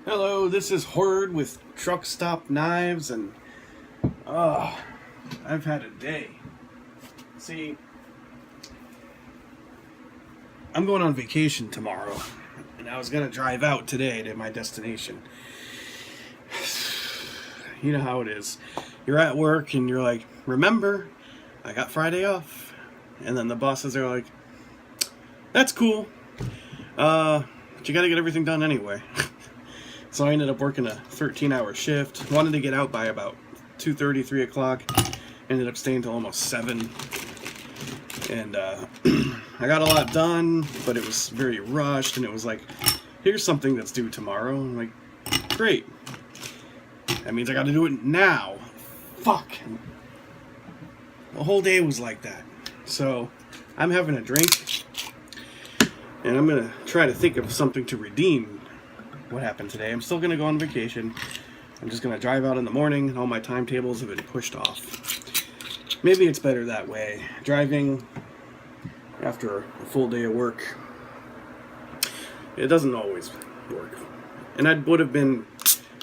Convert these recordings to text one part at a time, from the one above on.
Hello, this is Horde with Truck Stop Knives, and I've had a day. See, I'm going on vacation tomorrow, and I was gonna drive out today to my destination. You know how it is. You're at work and you're like, remember, I got Friday off. And then the bosses are like, that's cool. But you gotta get everything done anyway. So I ended up working a 13-hour shift. Wanted to get out by about 2:30, 3 o'clock. Ended up staying till almost 7. And I got a lot done, but it was very rushed. And it was like, here's something that's due tomorrow. I'm like, great. That means I got to do it now. Fuck. The whole day was like that. So I'm having a drink. And I'm going to try to think of something to redeem what happened today. I'm still going to go on vacation. I'm just going to drive out in the morning, and all my timetables have been pushed off. Maybe it's better that way. Driving after a full day of work, it doesn't always work. And I would have been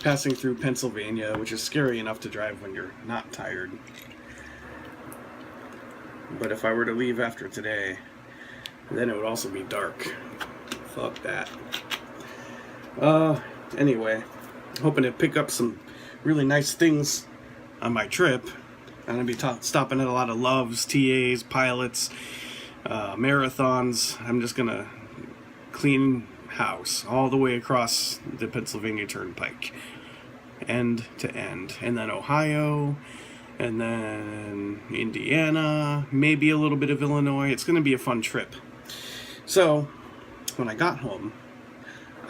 passing through Pennsylvania, which is scary enough to drive when you're not tired. But if I were to leave after today, then it would also be dark. Fuck that. Anyway, hoping to pick up some really nice things on my trip. I'm going to be stopping at a lot of Loves, TAs, Pilots, marathons. I'm just going to clean house all the way across the Pennsylvania Turnpike, end to end. And then Ohio, and then Indiana, maybe a little bit of Illinois. It's going to be a fun trip. So, when I got home,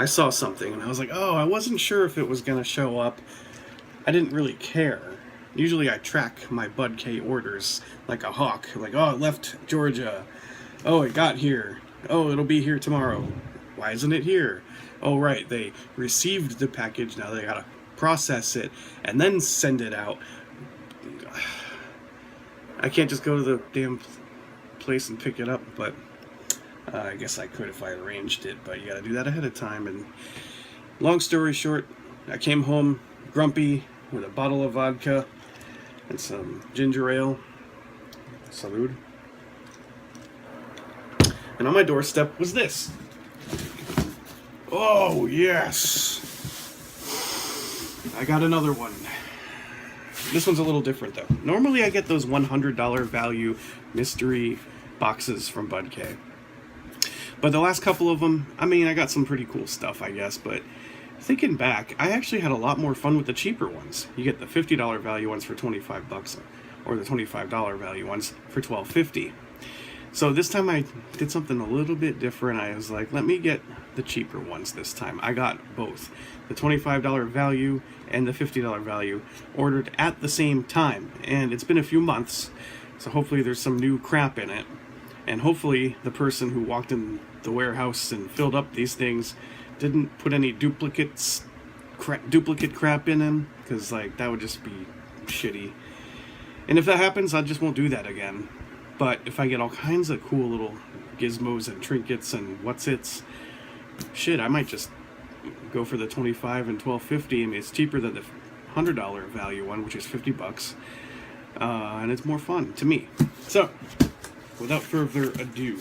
I saw something, and I was like, oh, I wasn't sure if it was going to show up. I didn't really care. Usually I track my BudK orders like a hawk. Like, oh, it left Georgia. Oh, it got here. Oh, it'll be here tomorrow. Why isn't it here? Oh, right, they received the package. Now they got to process it and then send it out. I can't just go to the damn place and pick it up, but I guess I could if I arranged it, but you gotta do that ahead of time. And long story short, I came home grumpy with a bottle of vodka and some ginger ale. Salud. And on my doorstep was this. Oh, yes. I got another one. This one's a little different, though. Normally I get those $100 value mystery boxes from BudK. But the last couple of them, I mean, I got some pretty cool stuff, I guess, but thinking back, I actually had a lot more fun with the cheaper ones. You get the $50 value ones for $25, or the $25 value ones for $12.50. So this time I did something a little bit different. I was like, let me get the cheaper ones this time. I got both the $25 value and the $50 value ordered at the same time. And it's been a few months, so hopefully there's some new crap in it. And hopefully the person who walked in the warehouse and filled up these things didn't put any duplicate crap in them, because like that would just be shitty. And if that happens, I just won't do that again. But if I get all kinds of cool little gizmos and trinkets and what's-its, shit, I might just go for the $25 and $12.50. I mean, it's cheaper than the $100 value one, which is $50, and it's more fun to me. So, without further ado,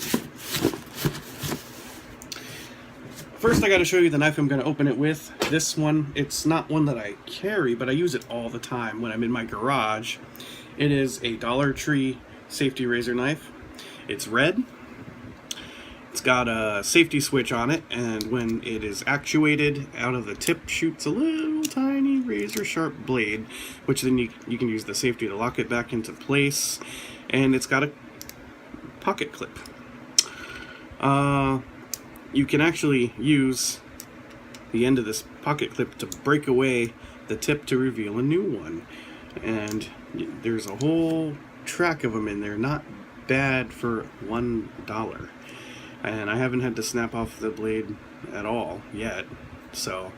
first I got to show you the knife I'm going to open it with. This one, it's not one that I carry, but I use it all the time when I'm in my garage. It is a Dollar Tree safety razor knife. It's red. It's got a safety switch on it, and when it is actuated, out of the tip shoots a little tiny razor sharp blade, which then you can use the safety to lock it back into place. And it's got a pocket clip. You can actually use the end of this pocket clip to break away the tip to reveal a new one. And there's a whole track of them in there, not bad for $1. And I haven't had to snap off the blade at all yet, so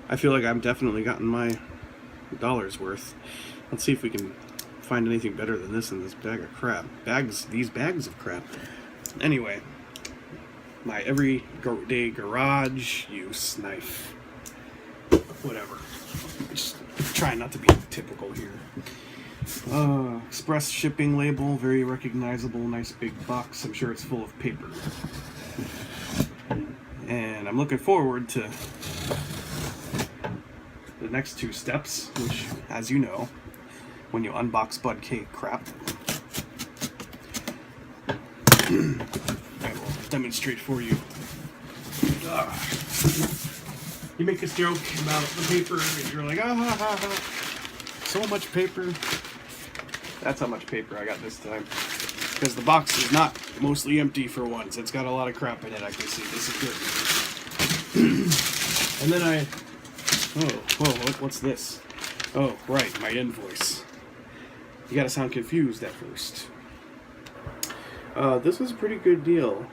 I feel like I've definitely gotten my dollar's worth. Let's see if we can find anything better than this in this bag of crap. These bags of crap. Anyway, my everyday garage use knife. whatever. Just trying not to be typical here. Express shipping label, very recognizable, nice big box. I'm sure it's full of paper. And I'm looking forward to the next two steps, which, as you know, when you unbox BudK crap, I will demonstrate for you. You make this joke about the paper, and you're like, ah, ha, ha, ha. So much paper. That's how much paper I got this time. Because the box is not mostly empty for once. It's got a lot of crap in it, I can see. This is good. And then what's this? Oh, right, my invoice. You gotta sound confused at first. This was a pretty good deal.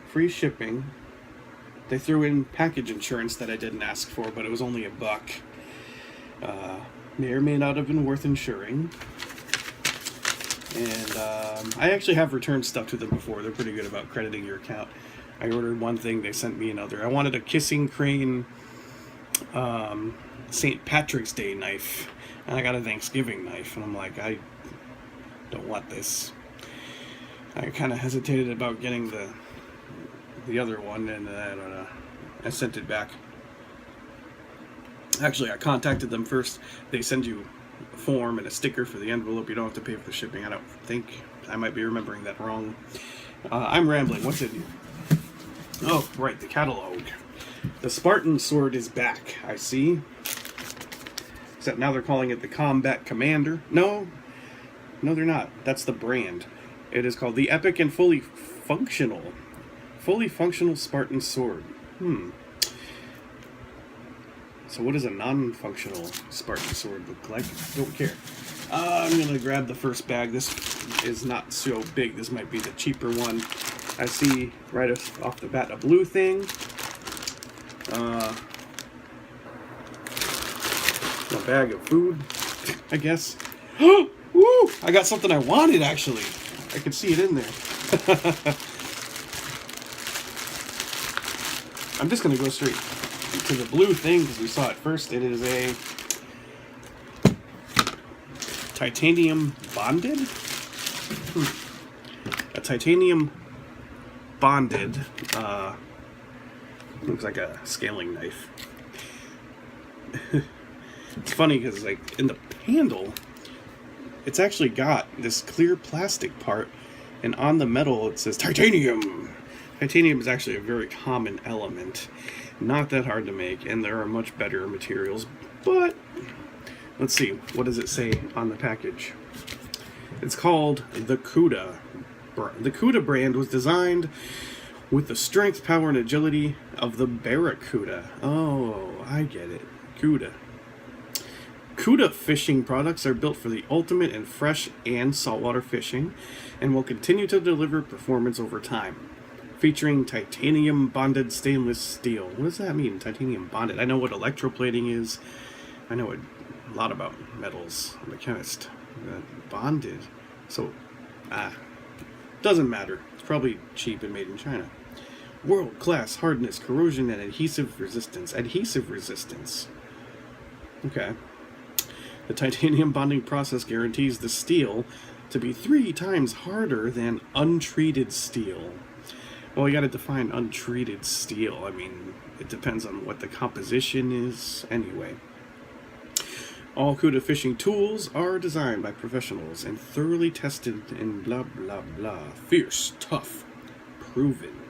Free shipping. They threw in package insurance that I didn't ask for, but it was only $1. May or may not have been worth insuring. And I actually have returned stuff to them before. They're pretty good about crediting your account. I ordered one thing, they sent me another. I wanted a Kissing Crane St. Patrick's Day knife, and I got a Thanksgiving knife, and I'm like, I don't want this. I kind of hesitated about getting the other one, and I don't know. I sent it back. Actually, I contacted them first. They send you a form and a sticker for the envelope. You don't have to pay for the shipping. I don't think. I might be remembering that wrong. I'm rambling. What's in here? Oh, right, the catalog. The Spartan Sword is back, I see. Except now they're calling it the Combat Commander. No, they're not. That's the brand. It is called the Epic and Fully Functional Spartan Sword. So what does a non-functional Spartan Sword look like? Don't care. I'm going to grab the first bag. This is not so big. This might be the cheaper one. I see right off the bat a blue thing. A bag of food, I guess. Woo! I got something I wanted, actually. I could see it in there. I'm just going to go straight to the blue thing because we saw it first. It is a titanium bonded. A titanium bonded. Looks like a scaling knife. It's funny because, like, in the handle, it's actually got this clear plastic part, and on the metal it says titanium. Titanium is actually a very common element, not that hard to make, and there are much better materials. But let's see, what does it say on the package? It's called the CUDA. The CUDA brand was designed with the strength, power, and agility of the Barracuda. Oh, I get it. CUDA. CUDA fishing products are built for the ultimate in fresh and saltwater fishing and will continue to deliver performance over time. Featuring titanium bonded stainless steel. What does that mean, titanium bonded? I know what electroplating is. I know a lot about metals. I'm a chemist. Bonded. So, doesn't matter. It's probably cheap and made in China. World-class hardness, corrosion, and adhesive resistance. Adhesive resistance. Okay. The titanium bonding process guarantees the steel to be 3 times harder than untreated steel. Well, you gotta define untreated steel. I mean, it depends on what the composition is anyway. All CUDA fishing tools are designed by professionals and thoroughly tested in blah blah blah. Fierce, tough, proven.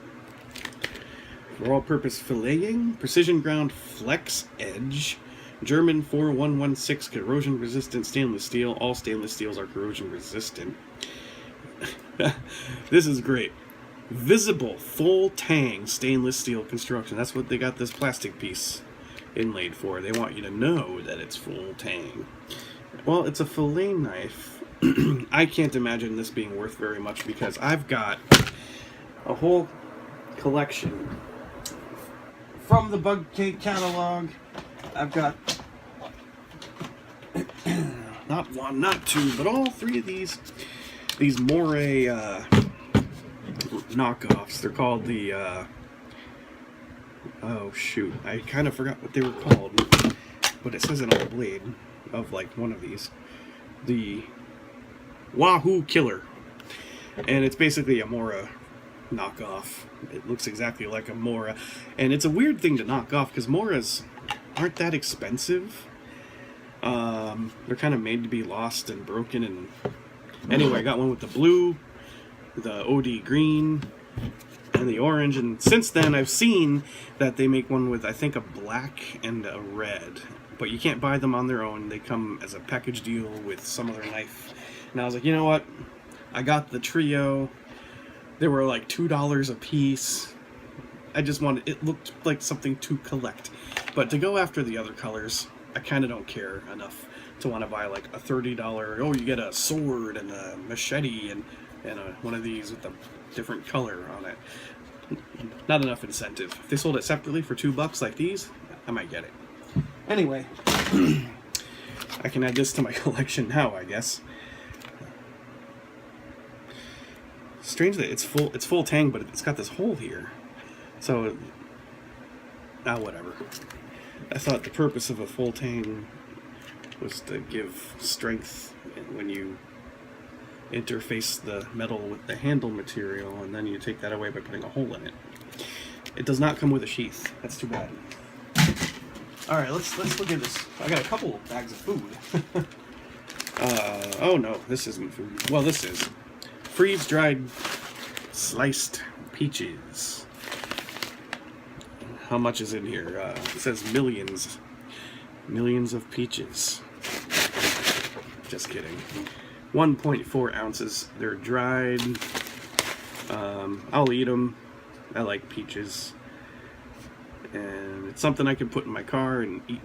For all-purpose filleting, precision ground flex edge, German 4116 corrosion-resistant stainless steel. All stainless steels are corrosion-resistant. This is great. Visible full tang stainless steel construction. That's what they got this plastic piece inlaid for. They want you to know that it's full tang. Well, it's a fillet knife. I can't imagine this being worth very much because I've got a whole collection from the BudK catalog. I've got not one, not two, but all 3 of these Moray knockoffs. They're called the oh shoot, I kind of forgot what they were called. but it says it on the blade of like one of these. The Wahoo Killer. And it's basically a Mora knockoff. It looks exactly like a Mora. And it's a weird thing to knock off because Moras aren't that expensive. They're kind of made to be lost and broken. And anyway, I got one with the blue, the OD green, and the orange. And since then, I've seen that they make one with, I think, a black and a red. But you can't buy them on their own. They come as a package deal with some other knife. And I was like, you know what? I got the trio. They were like $2 a piece. I just wanted, it looked like something to collect. But to go after the other colors, I kind of don't care enough to want to buy like a $30, oh, you get a sword and a machete and one of these with a different color on it. Not enough incentive. If they sold it separately for $2 like these, I might get it. Anyway, I can add this to my collection now, I guess. Strange that it's full tang, but it's got this hole here. So, whatever. I thought the purpose of a full tang was to give strength when you interface the metal with the handle material, and then you take that away by putting a hole in it. It does not come with a sheath. That's too bad. All right, let's look at this. I got a couple bags of food. Oh no, this isn't food. Well, this is. Freeze-dried sliced peaches. How much is in here? It says millions. Millions of peaches. Just kidding. 1.4 ounces. They're dried. I'll eat them. I like peaches. And it's something I can put in my car and eat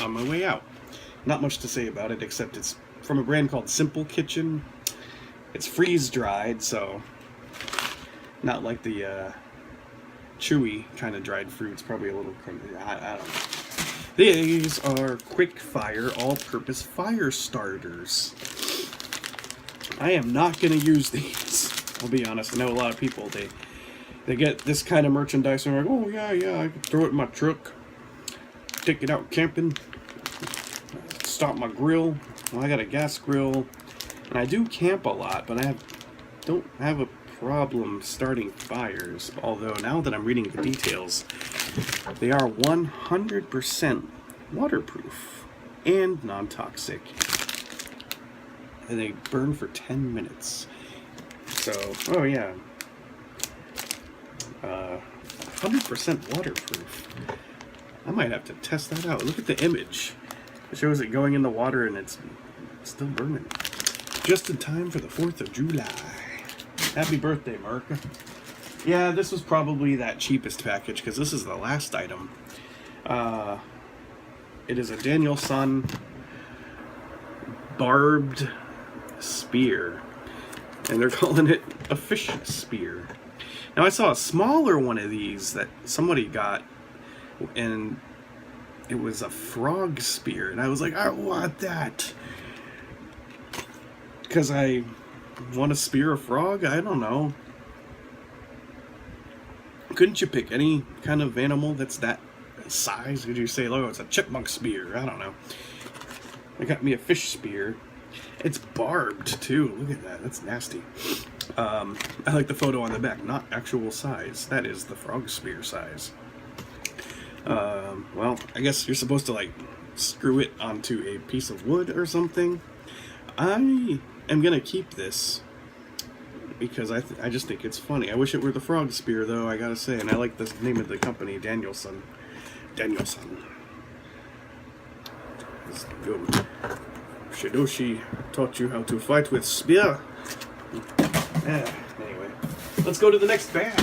on my way out. Not much to say about it, except it's from a brand called Simple Kitchen. It's freeze-dried, so not like the chewy kind of dried fruits. Probably a little crumbly. I don't know. These are Quickfire all-purpose fire starters. I am not going to use these. I'll be honest. I know a lot of people, they get this kind of merchandise and they're like, oh yeah, I can throw it in my truck, take it out camping, stop my grill. Well, I got a gas grill. And I do camp a lot, but don't have a problem starting fires. Although now that I'm reading the details, they are 100% waterproof and non-toxic. And they burn for 10 minutes. So, oh yeah. 100% waterproof. I might have to test that out. Look at the image. It shows it going in the water and it's still burning. Just in time for the 4th of July. Happy birthday, Mark. Yeah, this was probably that cheapest package because this is the last item. It is a Danielson barbed spear. And they're calling it a fish spear. Now, I saw a smaller one of these that somebody got, and it was a frog spear. And I was like, I want that. Because I want to spear a frog? I don't know. Couldn't you pick any kind of animal that's that size? Could you say, oh, it's a chipmunk spear? I don't know. I got me a fish spear. It's barbed, too. Look at that. That's nasty. I like the photo on the back. Not actual size. That is the frog spear size. Well, I guess you're supposed to, like, screw it onto a piece of wood or something. I am going to keep this because I just think it's funny. I wish it were the frog spear, though, I gotta say. And I like the name of the company, Danielson. Danielson. Let's go. Shidoshi taught you how to fight with spear. Anyway, let's go to the next bag.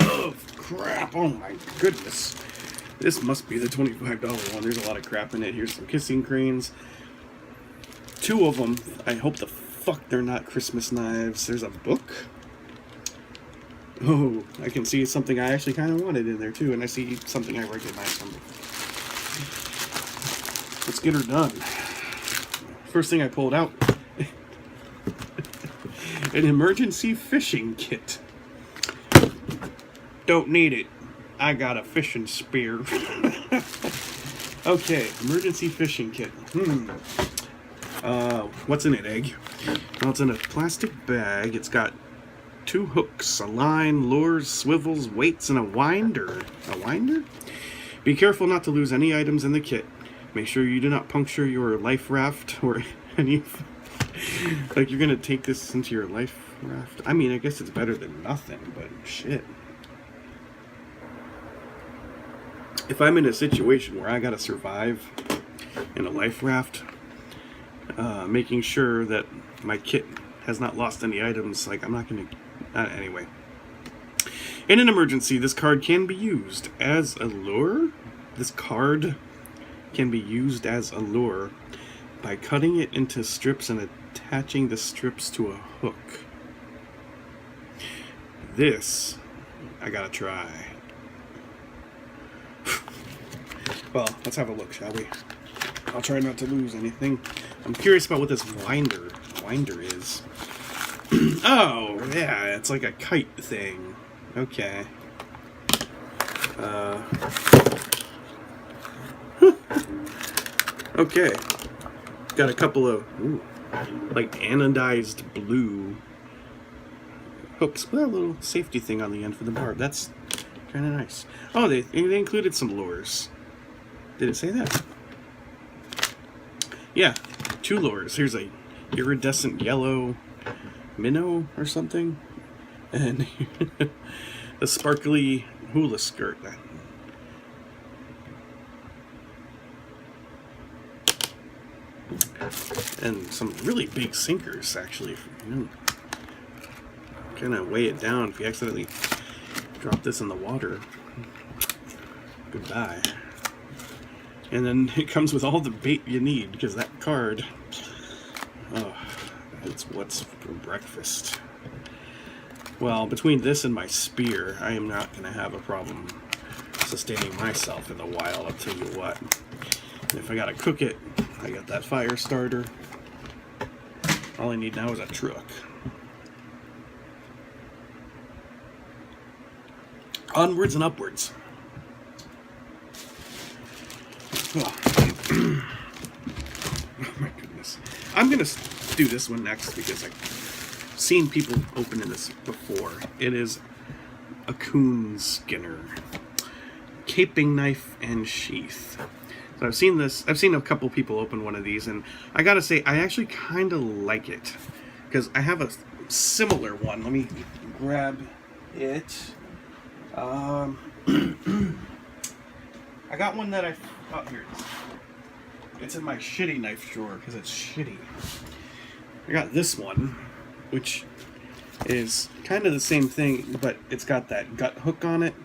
Oh, crap. Oh, my goodness. This must be the $25 one. There's a lot of crap in it. Here's some kissing cranes. 2 of them. I hope the fuck they're not Christmas knives. There's a book. Oh, I can see something I actually kind of wanted in there, too. And I see something I recognize from before. Let's get her done. First thing I pulled out. An emergency fishing kit. Don't need it. I got a fishing spear. Okay, emergency fishing kit. What's in it, Egg? Well, it's in a plastic bag. It's got 2 hooks, a line, lures, swivels, weights, and a winder. A winder? Be careful not to lose any items in the kit. Make sure you do not puncture your life raft or any... Like, you're gonna take this into your life raft? I mean, I guess it's better than nothing, but shit. If I'm in a situation where I gotta survive in a life raft, making sure that my kit has not lost any items, like, I'm not gonna... anyway. In an emergency, this card can be used as a lure. This card can be used as a lure by cutting it into strips and attaching the strips to a hook. This, I gotta try. Well, let's have a look, shall we? I'll try not to lose anything. I'm curious about what this winder is. Oh, yeah, it's like a kite thing. Okay. Okay. Got a couple of, like, anodized blue hooks with a little safety thing on the end for the barb. That's kind of nice. Oh, they included some lures. Did it say that? Yeah, 2 lures. Here's a iridescent yellow minnow or something, and a sparkly hula skirt. And some really big sinkers, actually. Kind of weigh it down if you accidentally drop this in the water. Goodbye. And then it comes with all the bait you need, because that card, oh, it's what's for breakfast. Well, between this and my spear, I am not going to have a problem sustaining myself in the wild, I'll tell you what. And if I gotta cook it, I got that fire starter. All I need now is a truck. Onwards and upwards. Oh. Oh my goodness. I'm gonna do this one next because I've seen people opening this before. It is a coon skinner. Caping knife and sheath. So I've seen this, I've seen a couple people open one of these, and I gotta say, I actually kind of like it. Because I have a similar one. Let me grab it. I got one that oh, here it is. It's in my shitty knife drawer, because it's shitty. I got this one, which is kind of the same thing, but it's got that gut hook on it.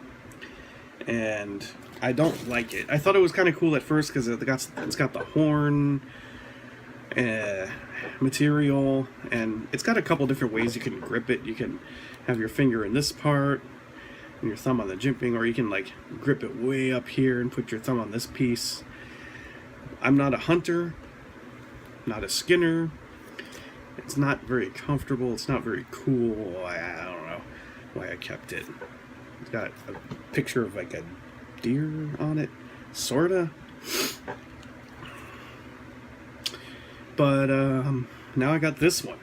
And I don't like it. I thought it was kind of cool at first because it's got the horn material, and it's got a couple different ways you can grip it. You can have your finger in this part and your thumb on the jimping, or you can like grip it way up here and put your thumb on this piece. I'm not a hunter, not a skinner. It's not very comfortable. It's not very cool. I don't know why I kept it. It's got a picture of like a deer on it, sorta. But now I got this one,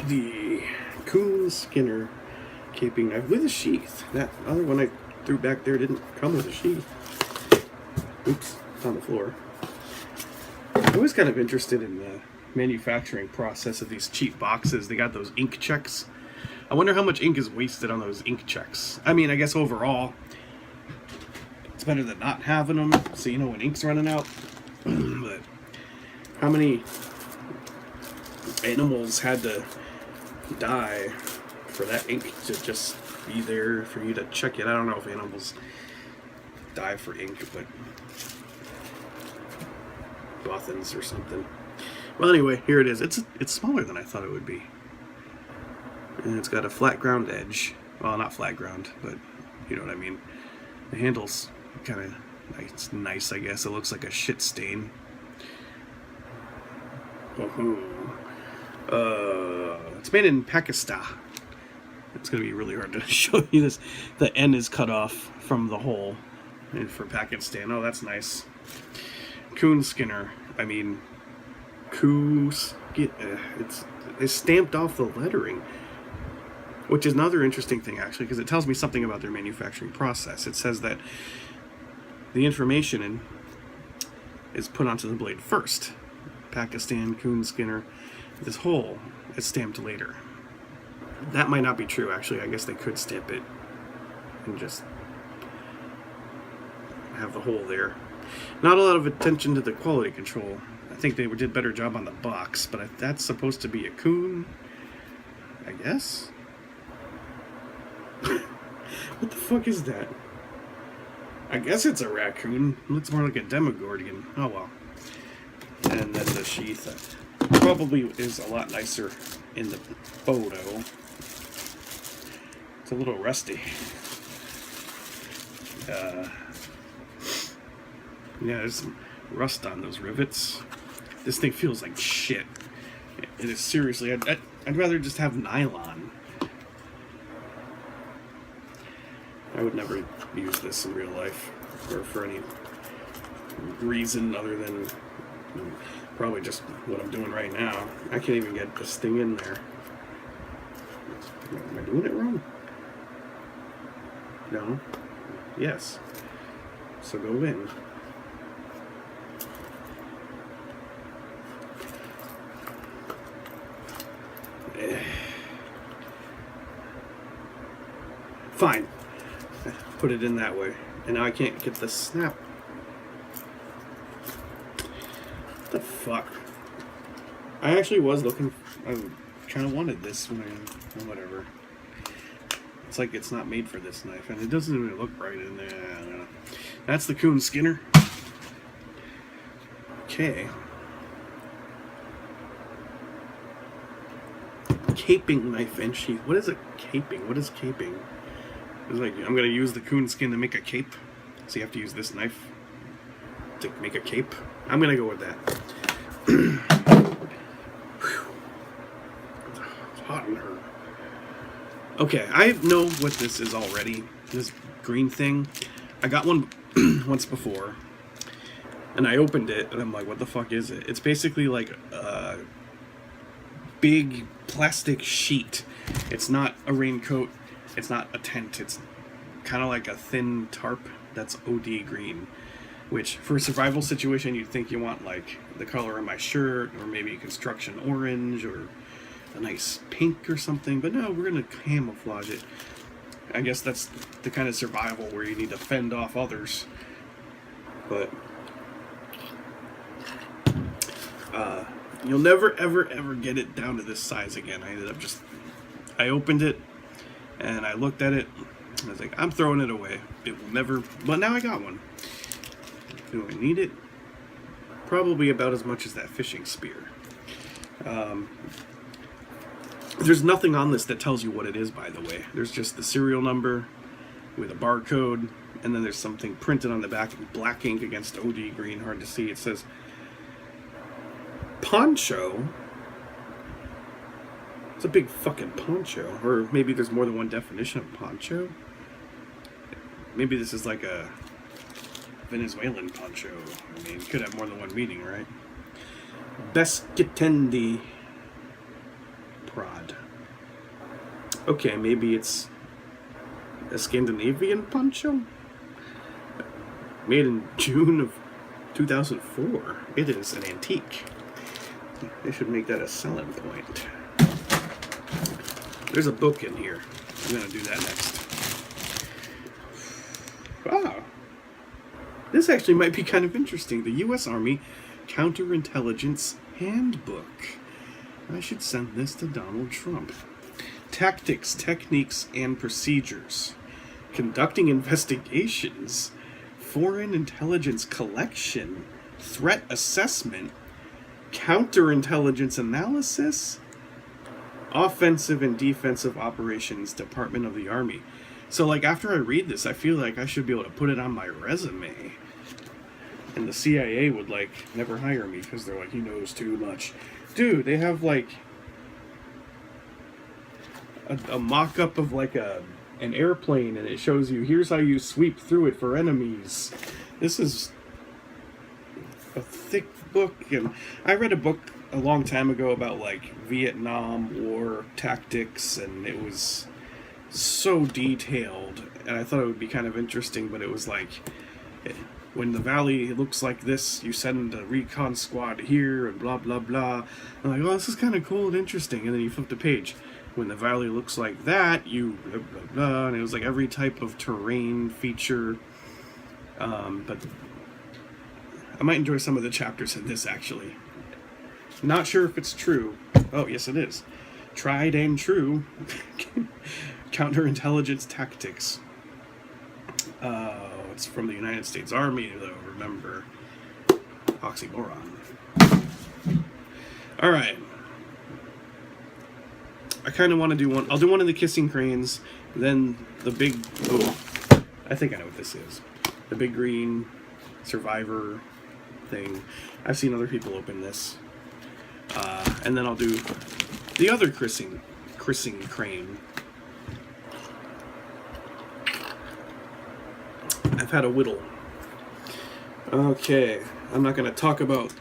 the Coon Skinner caping knife with a sheath. That other one I threw back there didn't come with a sheath. Oops, it's on the floor. I'm always kind of interested in the manufacturing process of these cheap boxes. They got those ink checks. I wonder how much ink is wasted on those ink checks. I mean, I guess overall, it's better than not having them, so you know when ink's running out. But how many animals had to die for that ink to just be there for you to check it? I don't know if animals die for ink, but boffins or something. Well, anyway, here it is. It's smaller than I thought it would be. And it's got a flat ground edge. Well, not flat ground, but you know what I mean. The handle's kind of nice, I guess. It looks like a shit stain. It's made in Pakistan. It's going to be really hard to show you this. The end is cut off from the hole. and for Pakistan. Oh, that's nice. Coon Skinner. I mean, it's stamped off the lettering, which is another interesting thing, actually, because it tells me something about their manufacturing process. It says that the information is put onto the blade first. Pakistan, Coon Skinner. This hole is stamped later. That might not be true, actually. I guess they could stamp it and just have the hole there. Not a lot of attention to the quality control. I think they did a better job on the box, but that's supposed to be a coon, I guess? What the fuck is that? I guess it's a raccoon. It looks more like a Demogorgon. Oh well. And then the sheath probably is a lot nicer in the photo. It's a little rusty. Yeah, there's some rust on those rivets. This thing feels like shit. It is seriously. I'd rather just have nylon. I would never use this in real life, or for any reason other than probably just what I'm doing right now. I can't even get this thing in there. Am I doing it wrong? No? Yes. So go in. Fine. Put it in that way. And now I can't get the snap. What the fuck? I actually was looking. I kind of wanted this when whatever. It's like it's not made for this knife, and it doesn't even look right in there. I don't know. That's the Coon Skinner. Okay. Caping knife and sheath. What is a caping? What is caping? It's like, I'm going to use the coon skin to make a cape. So you have to use this knife to make a cape. I'm going to go with that. It's hot in her. Okay, I know what this is already. This green thing. I got one once before. And I opened it, and I'm like, what the fuck is it? It's basically like a big plastic sheet. It's not a raincoat. It's not a tent. It's kind of like a thin tarp that's OD green. Which, for a survival situation, you'd think you want, like, the color of my shirt, or maybe construction orange, or a nice pink or something. But no, we're going to camouflage it. I guess that's the kind of survival where you need to fend off others. But you'll never, ever, ever get it down to this size again. I opened it, and I looked at it, and I was like, I'm throwing it away. It will never, but now I got one. Do I need it? Probably about as much as that fishing spear. There's nothing on this that tells you what it is, by the way. There's just the serial number with a barcode, and then there's something printed on the back in black ink against OD green, hard to see. It says poncho. It's a big fucking poncho. Or maybe there's more than one definition of poncho. Maybe this is like a Venezuelan poncho. I mean, it could have more than one meaning, right? Besketendi Prod. Okay, maybe it's a Scandinavian poncho? Made in June of 2004. It is an antique. They should make that a selling point. There's a book in here. I'm going to do that next. Wow. This actually might be kind of interesting. The U.S. Army Counterintelligence Handbook. I should send this to Donald Trump. Tactics, techniques, and procedures. Conducting investigations. Foreign intelligence collection. Threat assessment. Counterintelligence analysis. Offensive and defensive operations, Department of the Army. So, like, after I read this, I feel like I should be able to put it on my resume. And the CIA would, like, never hire me because they're like, he knows too much. Dude, they have, like, a mock-up of, like, a an airplane, and it shows you, here's how you sweep through it for enemies. This is a thick book, and I read a book a long time ago about like Vietnam War tactics, and it was so detailed, and I thought it would be kind of interesting, but it was like, when the valley looks like this, you send a recon squad here, and blah blah blah. I'm like, oh, this is kind of cool and interesting, and then you flip the page. When the valley looks like that, you blah blah blah, and it was like every type of terrain feature. But I might enjoy some of the chapters in this, actually. Not sure if it's true. Oh, yes it is. Tried and true. Counterintelligence tactics. It's from the United States Army, though, remember. Oxymoron. Alright. I kind of want to do one. I'll do one of the Kissing Cranes, then the big... Oh, I think I know what this is. The big green survivor thing. I've seen other people open this. And then I'll do the other Kissing Crane. I've had a whittle. Okay, I'm not going to talk about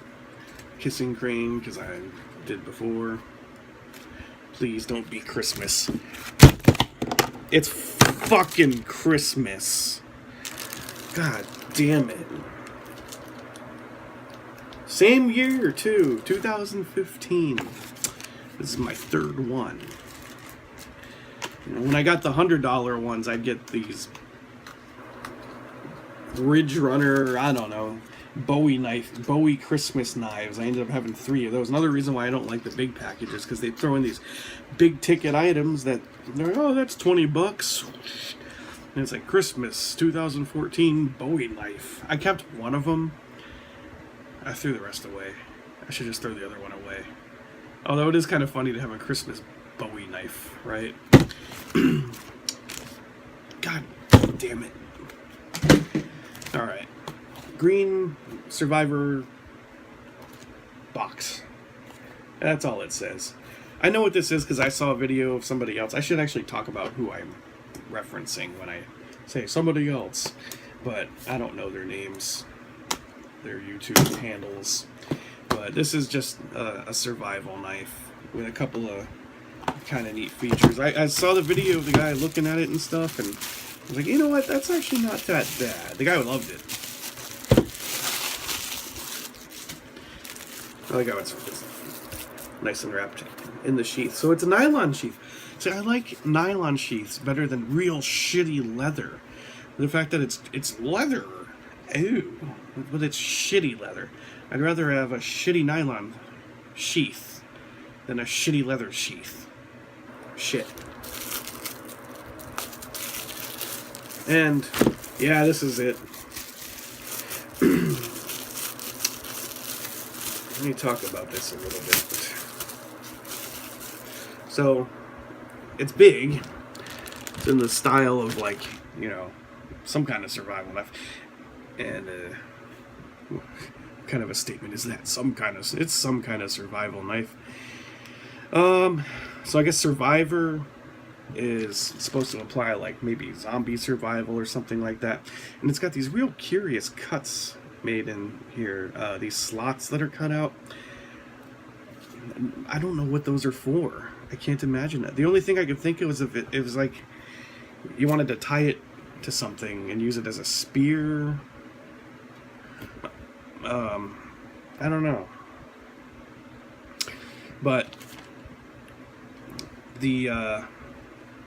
Kissing Crane because I did before. Please don't be Christmas. It's fucking Christmas. God damn it. Same year, too. 2015. This is my third one. You know, when I got the $100 ones, I'd get these Ridge Runner, I don't know, Bowie Christmas knives. I ended up having 3 of those. Another reason why I don't like the big packages, because they throw in these big ticket items that they're like, oh, that's $20. And it's like Christmas 2014 Bowie knife. I kept one of them. I threw the rest away. I should just throw the other one away. Although it is kind of funny to have a Christmas Bowie knife, right? God damn it. Alright. Green Survivor box. That's all it says. I know what this is because I saw a video of somebody else. I should actually talk about who I'm referencing when I say somebody else. But I don't know their names. Their YouTube handles. But this is just a survival knife with a couple of kind of neat features. I saw the video of the guy looking at it and stuff, and I was like, you know what, that's actually not that bad. The guy loved it. I like how it's nice and wrapped in the sheath. So it's a nylon sheath. See, I like nylon sheaths better than real shitty leather. The fact that it's leather, ew, but it's shitty leather. I'd rather have a shitty nylon sheath than a shitty leather sheath. Shit. And yeah, this is it. Let me talk about this a little bit. So, it's big. It's in the style of, like, you know, some kind of survival knife. And, what kind of a statement is that? It's some kind of survival knife. So I guess survivor is supposed to apply, like, maybe zombie survival or something like that. And it's got these real curious cuts made in here, these slots that are cut out. I don't know what those are for. I can't imagine that. The only thing I could think of was if it was like you wanted to tie it to something and use it as a spear. I don't know. But the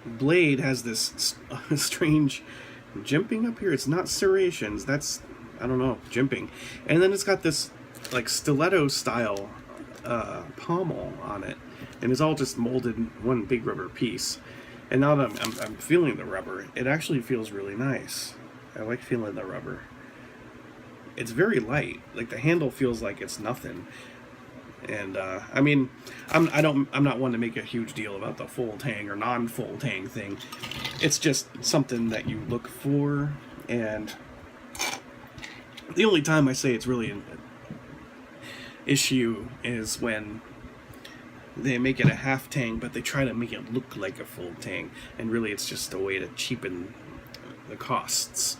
blade has this strange jimping up here. It's not serrations. That's, I don't know, jimping. And then it's got this like stiletto style pommel on it, and it's all just molded in one big rubber piece. And now that I'm feeling the rubber, it actually feels really nice. I like feeling the rubber. It's very light. Like, the handle feels like it's nothing. And I mean, I'm not one to make a huge deal about the full tang or non-full tang thing. It's just something that you look for, and the only time I say it's really an issue is when they make it a half tang, but they try to make it look like a full tang, and really it's just a way to cheapen the costs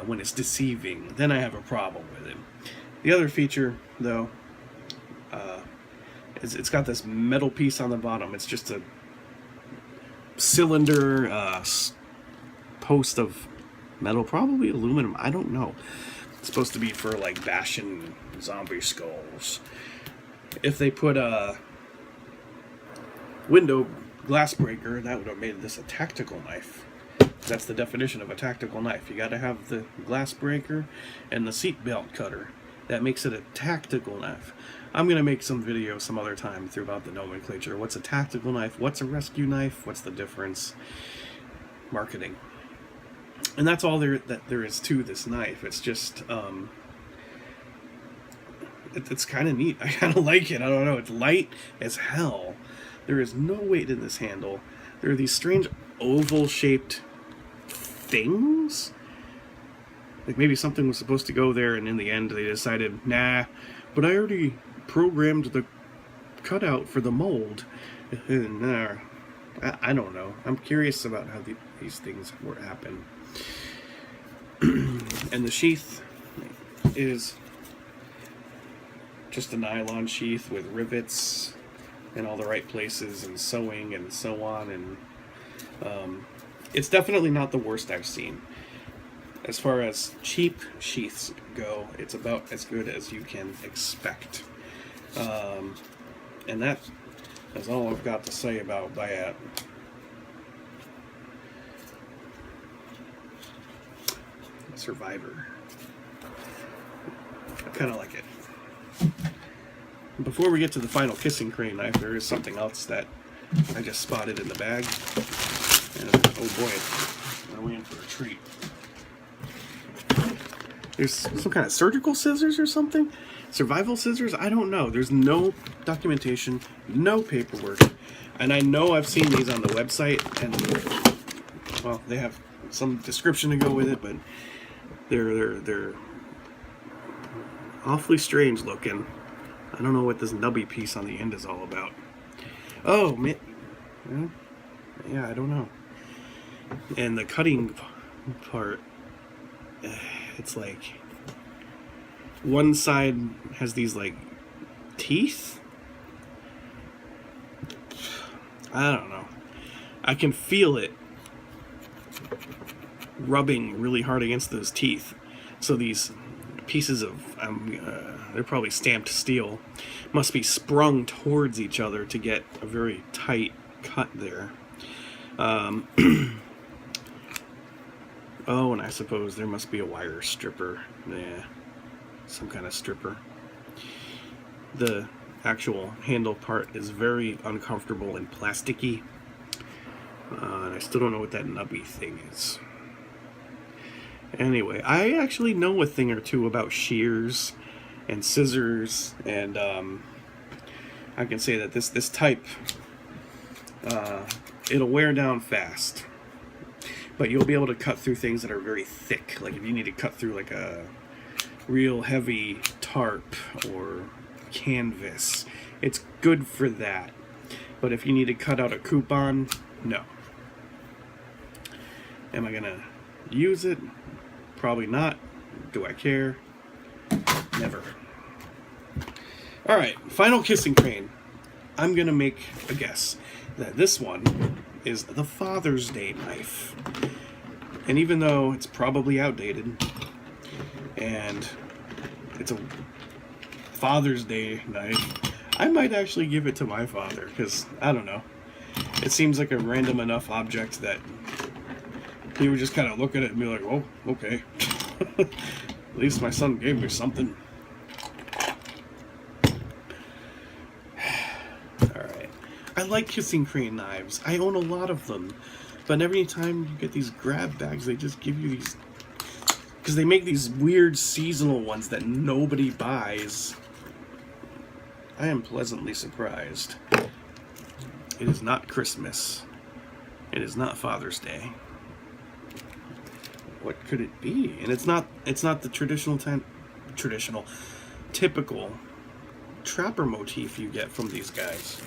when it's deceiving. Then I have a problem with it. The other feature, though, is it's got this metal piece on the bottom. It's just a cylinder post of metal, probably aluminum, I don't know. It's supposed to be for like bashing zombie skulls. If they put a window glass breaker, that would have made this a tactical knife. That's the definition of a tactical knife. You got to have the glass breaker and the seat belt cutter. That makes it a tactical knife. I'm going to make some video some other time throughout the nomenclature. What's a tactical knife? What's a rescue knife? What's the difference? Marketing. And that's all there is to this knife. It's just, it's kind of neat. I kind of like it. I don't know. It's light as hell. There is no weight in this handle. There are these strange oval-shaped things. Like maybe something was supposed to go there, and in the end they decided, nah, but I already programmed the cutout for the mold. I don't know. I'm curious about how these things happen. And the sheath is just a nylon sheath with rivets in all the right places and sewing and so on. And it's definitely not the worst I've seen. As far as cheap sheaths go, it's about as good as you can expect. And that is all I've got to say about that. Survivor. I kind of like it. Before we get to the final kissing crane knife, there is something else that I just spotted in the bag. And oh boy, are we in for a treat. There's some kind of surgical scissors or something? Survival scissors? I don't know. There's no documentation, no paperwork. And I know I've seen these on the website, and, well, they have some description to go with it, but they're awfully strange looking. I don't know what this nubby piece on the end is all about. Oh, man. Yeah, I don't know. And the cutting part, it's like one side has these like teeth. I don't know. I can feel it rubbing really hard against those teeth. So these pieces of they're probably stamped steel, must be sprung towards each other to get a very tight cut there. Oh, and I suppose there must be a wire stripper. Yeah, some kind of stripper. The actual handle part is very uncomfortable and plasticky. And I still don't know what that nubby thing is. Anyway, I actually know a thing or two about shears and scissors, and I can say that this type, it'll wear down fast. But you'll be able to cut through things that are very thick. Like if you need to cut through like a real heavy tarp or canvas, it's good for that. But if you need to cut out a coupon, no. Am I gonna use it? Probably not. Do I care? Never. Alright, final kissing crane. I'm gonna make a guess that this one is the Father's Day knife. And even though it's probably outdated and it's a Father's Day knife, I might actually give it to my father, because I don't know, it seems like a random enough object that he would just kind of look at it and be like, oh, okay. At least my son gave me something. Alright. I like kissing crane knives. I own a lot of them. But every time you get these grab bags, they just give you these... Because they make these weird seasonal ones that nobody buys. I am pleasantly surprised. It is not Christmas. It is not Father's Day. What could it be? And it's not the typical trapper motif you get from these guys.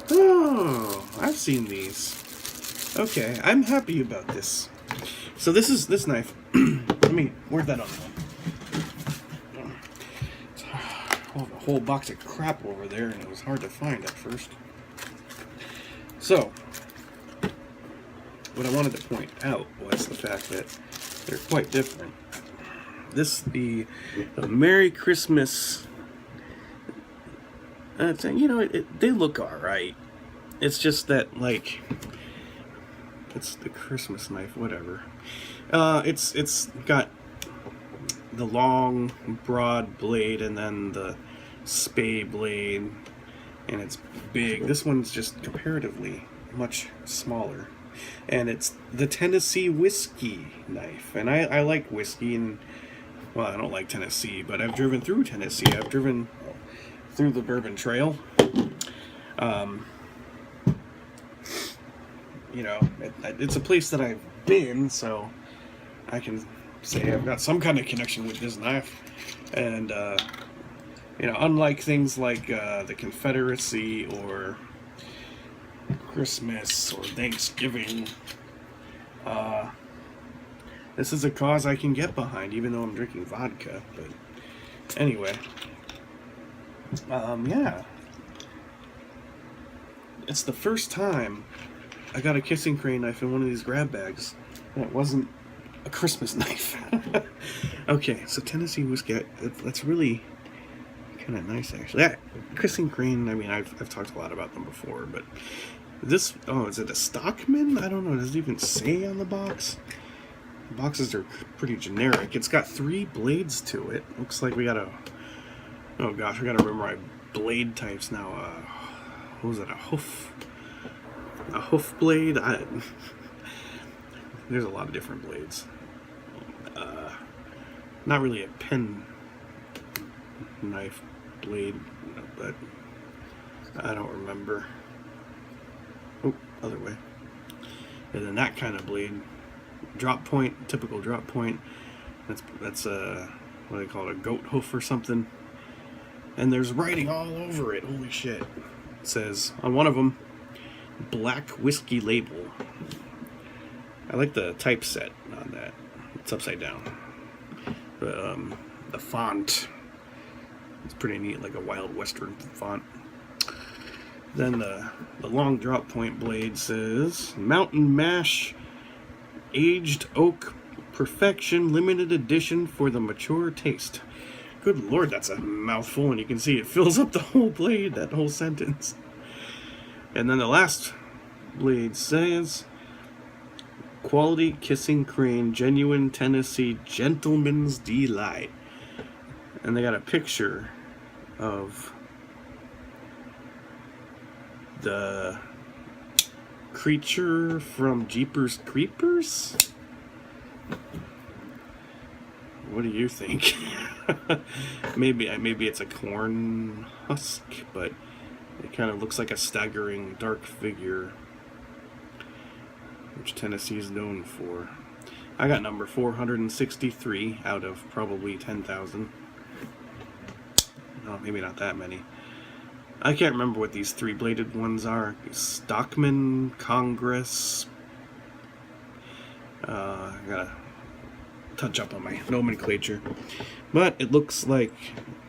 Oh, I've seen these. Okay, I'm happy about this. So this knife. Where'd that other one? A whole box of crap over there, and it was hard to find at first. So, what I wanted to point out was the fact that they're quite different. The Merry Christmas. They look alright. It's just that, like, it's the Christmas knife, whatever. It's got the long, broad blade and then the spay blade, and it's big. This one's just comparatively much smaller. And it's the Tennessee whiskey knife. And I like whiskey, and, well, I don't like Tennessee, but I've driven through Tennessee. I've driven through the Bourbon Trail. It's a place that I've been, so I can say I've got some kind of connection with this knife. And, unlike things like the Confederacy or Christmas or Thanksgiving, this is a cause I can get behind, even though I'm drinking vodka. But anyway, yeah. It's the first time I got a kissing crane knife in one of these grab bags, and it wasn't a Christmas knife. Okay, so Tennessee whiskey, that's really kind of nice, actually. That kissing crane, I've talked a lot about them before, but this, is it a Stockman? I don't know, does it even say on the box? The boxes are pretty generic. It's got 3 blades to it. Looks like we got oh gosh, I gotta remember my blade types now. What was it, a hoof blade? There's a lot of different blades. Not really a pen knife blade, but I don't remember. Oh, other way. And then that kind of blade, drop point, typical drop point. That's what do they call it, a goat hoof or something. And there's writing all over it. Holy shit! It says on one of them, black whiskey label. I like the typeset on that. It's upside down. The font, it's pretty neat, like a Wild Western font. Then the long drop point blade says Mountain Mash Aged Oak Perfection Limited Edition for the mature taste. Good lord, that's a mouthful, and you can see it fills up the whole blade, that whole sentence. And then the last blade says Quality Kissing Crane, Genuine Tennessee Gentleman's Delight. And they got a picture of the creature from Jeepers Creepers? What do you think? Maybe it's a corn husk, but it kind of looks like a staggering dark figure, which Tennessee is known for. I got number 463 out of probably 10,000. No, maybe not that many. I can't remember what these 3-bladed ones are. Stockman, Congress. I gotta touch up on my nomenclature. But it looks like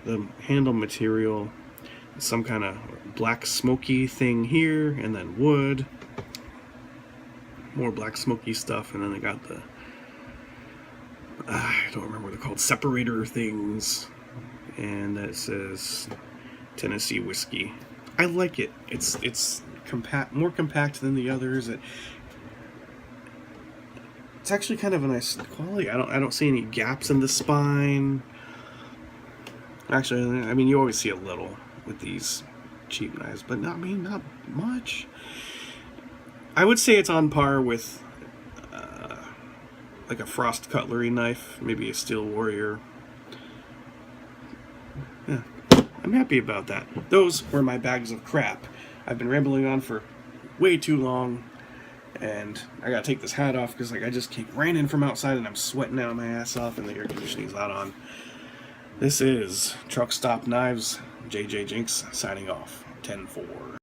the handle material is some kind of black smoky thing here, and then wood. More black smoky stuff, and then they got the I don't remember what they're called, separator things, and that says Tennessee whiskey. I like it. It's compact, more compact than the others. It's actually kind of a nice quality. I don't see any gaps in the spine. Actually, you always see a little with these cheap knives, but not much. I would say it's on par with like a frost cutlery knife, maybe a Steel Warrior. Yeah, I'm happy about that. Those were my bags of crap. I've been rambling on for way too long, and I gotta take this hat off because I just ran in from outside and I'm sweating out my ass off and the air conditioning's not on. This is Truck Stop Knives, JJ Jinx signing off. 10-4.